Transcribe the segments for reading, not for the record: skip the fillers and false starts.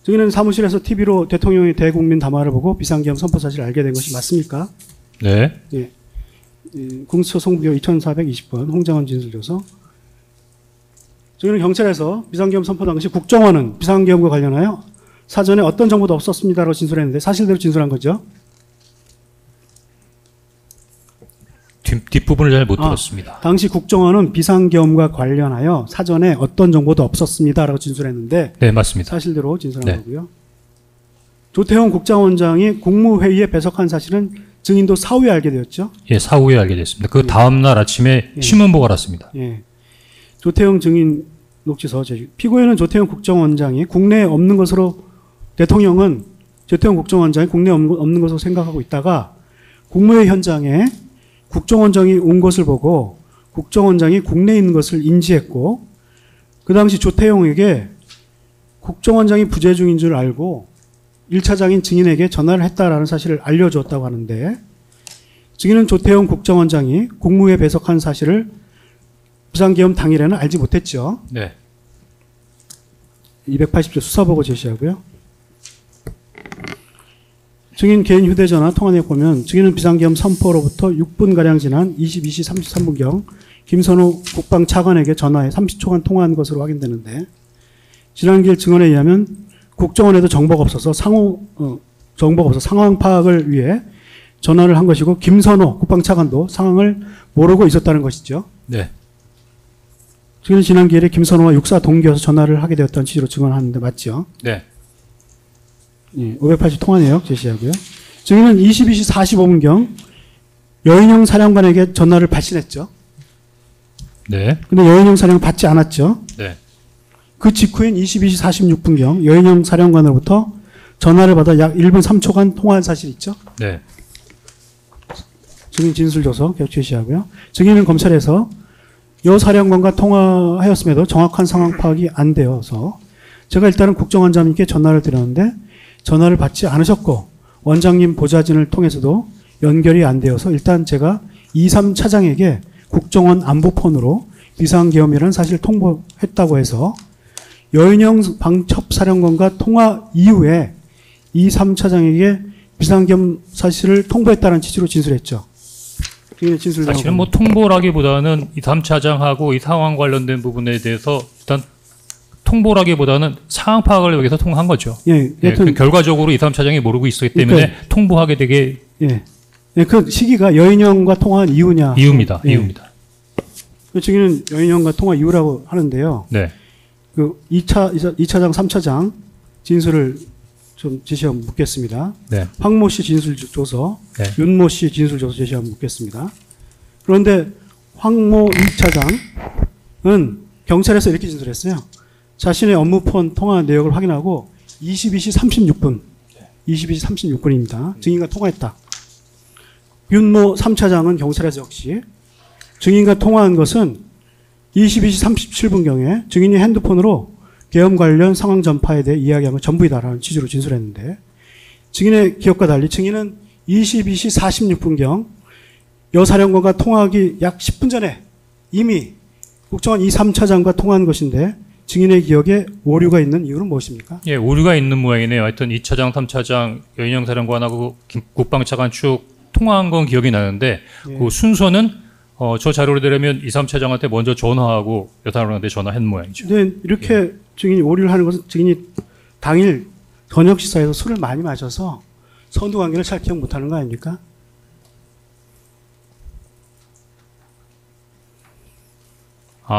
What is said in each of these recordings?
증인은 사무실에서 TV로 대통령의 대국민 담화를 보고 비상계엄 선포 사실을 알게 된 것이 맞습니까? 네. 예. 공수처 송부교 2420번 홍장원 진술조서. 증인은 경찰에서 비상계엄 선포 당시 국정원은 비상계엄과 관련하여 사전에 어떤 정보도 없었습니다라고 진술했는데 사실대로 진술한 거죠? 뒷부분을 잘 못 들었습니다. 당시 국정원은 비상계엄과 관련하여 사전에 어떤 정보도 없었습니다라고 진술했는데 네, 맞습니다. 사실대로 진술한 네. 거고요. 조태용 국정원장이 국무회의에 배석한 사실은 증인도 사후에 알게 되었죠? 예, 사후에 알게 됐습니다. 그 다음 날 아침에 예. 신문 보고 알았습니다. 예. 조태용 증인 녹취서 제시. 피고인은 조태용 국정원장이 국내에 없는 것으로 대통령은 조태용 국정원장이 국내에 없는 것으로 생각하고 있다가 국무회의 현장에 국정원장이 온 것을 보고 국정원장이 국내에 있는 것을 인지했고 그 당시 조태용에게 국정원장이 부재 중인 줄 알고 1차장인 증인에게 전화를 했다라는 사실을 알려주었다고 하는데 증인은 조태용 국정원장이 국무회에 배석한 사실을 비상계엄 당일에는 알지 못했죠. 네. 280조 수사보고 제시하고요. 증인 개인 휴대전화 통화 내역 보면 증인은 비상계엄 선포로부터 6분가량 지난 22시 33분경 김선호 국방차관에게 전화해 30초간 통화한 것으로 확인되는데 진한길 증언에 의하면 국정원에도 정보가 없어서 상황 파악을 위해 전화를 한 것이고 김선호 국방차관도 상황을 모르고 있었다는 것이죠. 네. 증인은 지난 기일에 김선호와 육사 동기여서 전화를 하게 되었다는 취지로 증언하는데 맞죠? 네. 예, 580 통화 내역 제시하고요. 증인은 22시 45분경 여인영 사령관에게 전화를 발신했죠. 네. 근데 여인영 사령관 받지 않았죠. 네. 그 직후인 22시 46분경 여인영 사령관으로부터 전화를 받아 약 1분 3초간 통화한 사실이 있죠. 네. 증인 진술조서 계속 제시하고요. 증인은 검찰에서 여 사령관과 통화하였음에도 정확한 상황 파악이 안 되어서 제가 일단은 국정원장님께 전화를 드렸는데 전화를 받지 않으셨고 원장님 보좌진을 통해서도 연결이 안 되어서 일단 제가 2, 3차장에게 국정원 안보폰으로 비상계엄이라는 사실을 통보했다고 해서 여인영 방첩사령관과 통화 이후에 2, 3차장에게 비상계엄 사실을 통보했다는 취지로 진술했죠. 사실은 뭐 통보라기보다는 이 3차장하고 이 상황 관련된 부분에 대해서 일단 통보라기보다는 상황 파악을 여기서 통한 거죠. 예, 그 결과적으로 이 3차장이 모르고 있었기 때문에 그러니까, 통보하게 되게. 예. 그 시기가 여인영과 통화한 이후냐. 이유입니다. 예. 이유입니다. 그 증인은 여인영과 통화 이후라고 하는데요. 네. 그 2차장, 3차장 진술을 좀 제시하면 묻겠습니다. 네. 황모 씨 진술 조서, 네. 윤모 씨 진술 조서 제시하면 묻겠습니다. 그런데 황모 2차장은 경찰에서 이렇게 진술했어요. 자신의 업무폰 통화 내역을 확인하고 22시 36분, 22시 36분입니다. 증인과 통화했다. 윤모 3차장은 경찰에서 역시 증인과 통화한 것은 22시 37분경에 증인이 핸드폰으로 계엄 관련 상황 전파에 대해 이야기한 건 전부이다라는 취지로 진술했는데 증인의 기억과 달리 증인은 22시 46분경 여사령관과 통화하기 약 10분 전에 이미 국정원 2, 3차장과 통화한 것인데 증인의 기억에 오류가 있는 이유는 무엇입니까? 예, 오류가 있는 모양이네요. 하여튼 2차장, 3차장, 여인영 사령관하고 국방차관 쭉 통화한 건 기억이 나는데 예. 그 순서는 저 자료를 들으면 2, 3차장한테 먼저 전화하고 여사령관한테 전화한 모양이죠. 근데 이렇게 예. 증인이 오류를 하는 것은 증인이 당일 저녁 식사에서 술을 많이 마셔서 선후 관계를 잘 기억 못하는 거 아닙니까?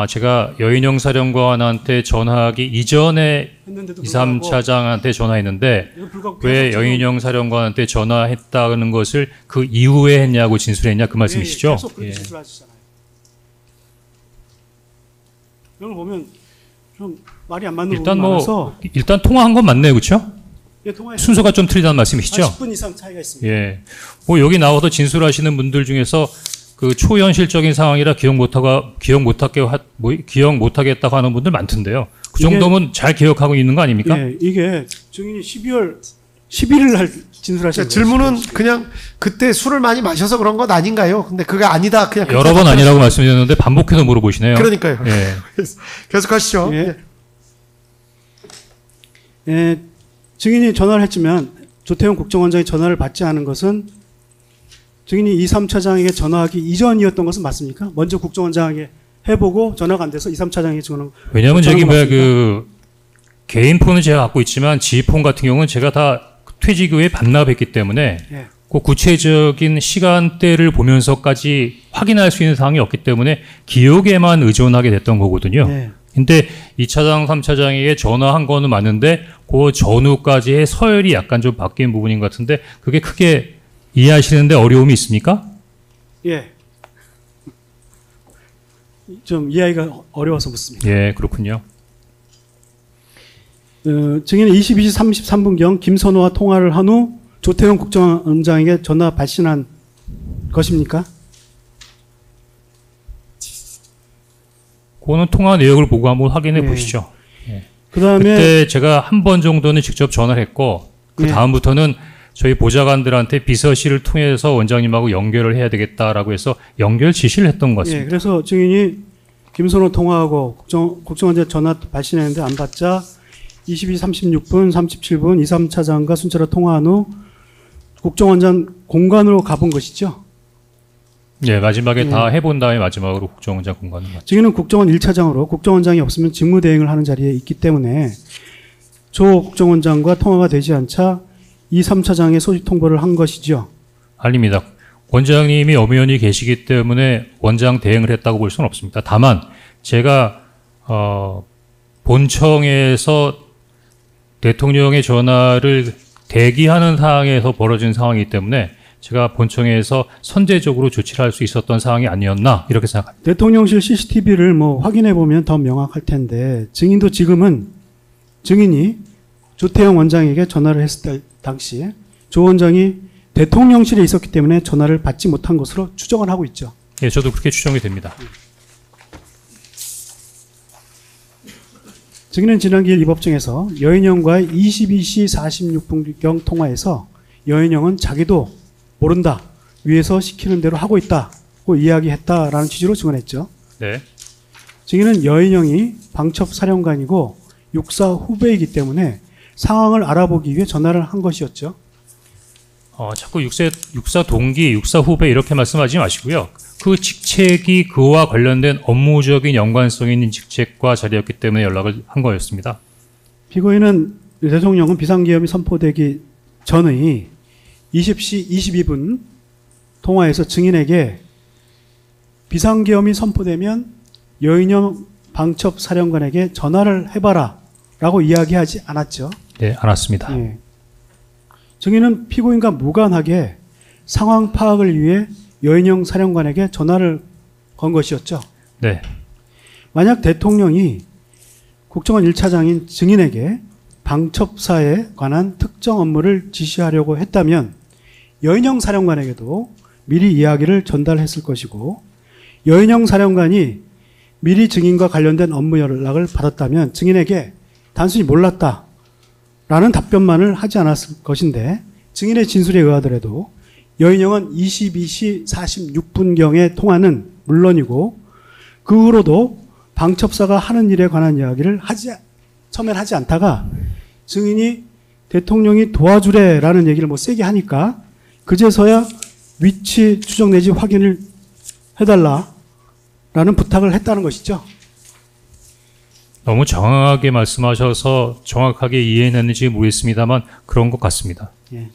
제가 여인영 사령관한테 전화하기 이전에 2, 3차장한테 전화했는데 왜 여인영 사령관한테 전화했다는 것을 그 이후에 했냐고 진술했냐 그 말씀이시죠? 계속 그렇게 진술하시잖아요. 이걸 보면 좀 말이 안 맞는 부분이 많아서 일단 통화한 건 맞네요, 그렇죠? 예, 통화했습니다. 순서가 좀 틀리다는 말씀이시죠? 10분 이상 차이가 있습니다. 예. 뭐 여기 나와서 진술하시는 분들 중에서 그 초현실적인 상황이라 기억 못하겠다고 하는 분들 많던데요. 그 정도면 잘 기억하고 있는 거 아닙니까? 예, 이게 증인이 12월 11일 날 진술하신 거예요. 질문은 그냥 그때 술을 많이 마셔서 그런 것 아닌가요? 근데 그게 아니다. 그냥 여러 번 아니라고 말씀드렸는데 반복해서 물어보시네요. 그러니까요. 예. 계속 하시죠. 예. 예, 증인이 전화를 했지만 조태용 국정원장이 전화를 받지 않은 것은 증인이 2, 3차장에게 전화하기 이전이었던 것은 맞습니까? 먼저 국정원장에게 해보고 전화가 안 돼서 2, 3차장에게 전화. 왜냐하면 저기 뭐야 그 개인 폰은 제가 갖고 있지만 지휘폰 같은 경우는 제가 다 퇴직 후에 반납했기 때문에 예. 그 구체적인 시간대를 보면서까지 확인할 수 있는 사항이 없기 때문에 기억에만 의존하게 됐던 거거든요. 예. 근데 2차장, 3차장에게 전화한 거는 맞는데 그 전후까지의 서열이 약간 좀 바뀐 부분인 것 같은데 그게 크게 이해하시는데 어려움이 있습니까? 예. 좀 이해하기가 어려워서 묻습니다. 예, 그렇군요. 증인은 22시 33분경 김선호와 통화를 한 후 조태용 국정원장에게 전화 발신한 것입니까? 그거는 통화 내역을 보고 한번 확인해 네. 보시죠. 그 다음에 그때 제가 한 번 정도는 직접 전화를 했고 그 네. 다음부터는 저희 보좌관들한테 비서실을 통해서 원장님하고 연결을 해야 되겠다라고 해서 연결 지시를 했던 것 같습니다. 예, 그래서 증인이 김선호 통화하고 국정원장 전화 발신했는데 안 받자 22시 36분, 37분 2, 3차장과 순차로 통화한 후 국정원장 공간으로 가본 것이죠. 네, 마지막에 네. 다 해본 다음에 마지막으로 국정원장 공간을 맞죠. 증인은 국정원 1차장으로 국정원장이 없으면 직무대행을 하는 자리에 있기 때문에 조 국정원장과 통화가 되지 않자 2, 3차장에 소집 통보를 한 것이죠. 아닙니다. 원장님이 엄연히 계시기 때문에 원장 대행을 했다고 볼 수는 없습니다. 다만 제가 본청에서 대통령의 전화를 대기하는 상황에서 벌어진 상황이기 때문에 제가 본청에서 선제적으로 조치를 할 수 있었던 상황이 아니었나 이렇게 생각합니다. 대통령실 CCTV를 뭐 확인해 보면 더 명확할 텐데 증인도 지금은 증인이 조태용 원장에게 전화를 했을 때 당시에 조 원장이 대통령실에 있었기 때문에 전화를 받지 못한 것으로 추정을 하고 있죠. 예, 저도 그렇게 추정이 됩니다. 증인은 지난 기일 이 법정에서 여인영과의 22시 46분경 통화에서 여인영은 자기도 모른다. 위에서 시키는 대로 하고 있다고 이야기했다라는 취지로 증언했죠. 네. 증인은 여인영이 방첩사령관이고 육사 후배이기 때문에 상황을 알아보기 위해 전화를 한 것이었죠. 자꾸 육사 동기, 육사 후배 이렇게 말씀하지 마시고요. 그 직책이 그와 관련된 업무적인 연관성 있는 직책과 자리였기 때문에 연락을 한 거였습니다. 피고인은 대통령은 비상계엄이 선포되기 전의 20시 22분 통화에서 증인에게 비상계엄이 선포되면 여인영 방첩사령관에게 전화를 해봐라 라고 이야기하지 않았죠. 네, 알았습니다. 예. 증인은 피고인과 무관하게 상황 파악을 위해 여인영 사령관에게 전화를 건 것이었죠. 네. 만약 대통령이 국정원 1차장인 증인에게 방첩사에 관한 특정 업무를 지시하려고 했다면 여인영 사령관에게도 미리 이야기를 전달했을 것이고 여인영 사령관이 미리 증인과 관련된 업무 연락을 받았다면 증인에게 단순히 몰랐다라는 답변만을 하지 않았을 것인데 증인의 진술에 의하더라도 여인영은 22시 46분경의 통화는 물론이고 그 후로도 방첩사가 하는 일에 관한 이야기를 처음엔 하지 않다가 증인이 대통령이 도와주래라는 얘기를 뭐 세게 하니까 그제서야 위치 추적 내지 확인을 해달라라는 부탁을 했다는 것이죠. 너무 정확하게 말씀하셔서 정확하게 이해했는지 모르겠습니다만 그런 것 같습니다. 예.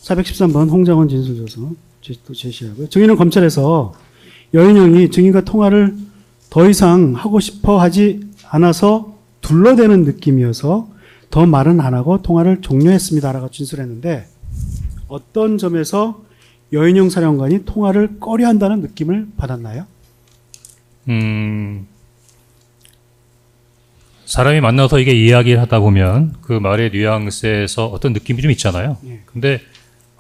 413번 홍장원 진술조서 또 제시하고요. 증인은 검찰에서 여인영이 증인과 통화를 더 이상 하고 싶어 하지 않아서 둘러대는 느낌이어서 더 말은 안 하고 통화를 종료했습니다라고 진술했는데 어떤 점에서 여인영 사령관이 통화를 꺼려한다는 느낌을 받았나요? 사람이 만나서 이게 이야기를 하다 보면 그 말의 뉘앙스에서 어떤 느낌이 좀 있잖아요. 예. 근데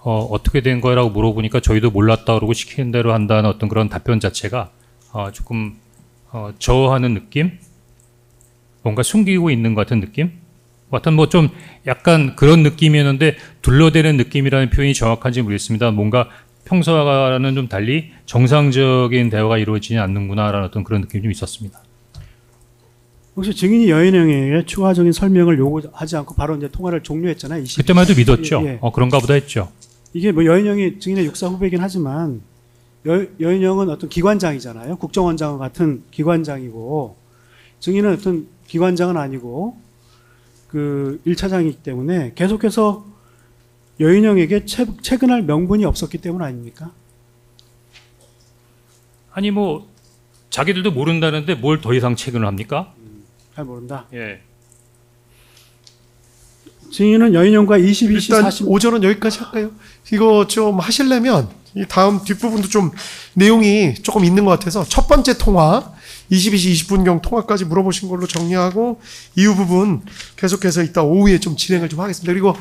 어떻게 된 거라고 물어보니까 저희도 몰랐다 그러고 시키는 대로 한다는 어떤 그런 답변 자체가 조금 저어하는 느낌? 뭔가 숨기고 있는 것 같은 느낌? 하여튼 뭐 좀 약간 그런 느낌이었는데 둘러대는 느낌이라는 표현이 정확한지 모르겠습니다. 뭔가 평소와는 좀 달리 정상적인 대화가 이루어지지 않는구나라는 어떤 그런 느낌이 좀 있었습니다. 혹시 증인이 여인영에게 추가적인 설명을 요구하지 않고 바로 이제 통화를 종료했잖아요. 그때만 해도 믿었죠. 예, 예. 그런가 보다 했죠. 이게 뭐 여인영이 증인의 육사 후배이긴 하지만 여인영은 어떤 기관장이잖아요. 국정원장과 같은 기관장이고 증인은 어떤 기관장은 아니고 그 1차장이기 때문에 계속해서 여인영에게 채근할 명분이 없었기 때문 아닙니까? 아니 뭐 자기들도 모른다는데 뭘 더 이상 체근을 합니까? 잘 모른다. 예. 증인은 여인영과 22시 일단 40... 오전은 여기까지 할까요? 이거 좀 하시려면 이 다음 뒷부분도 좀 내용이 조금 있는 것 같아서 첫 번째 통화 22시 20분경 통화까지 물어보신 걸로 정리하고 이후 부분 계속해서 이따 오후에 좀 진행을 좀 하겠습니다. 그리고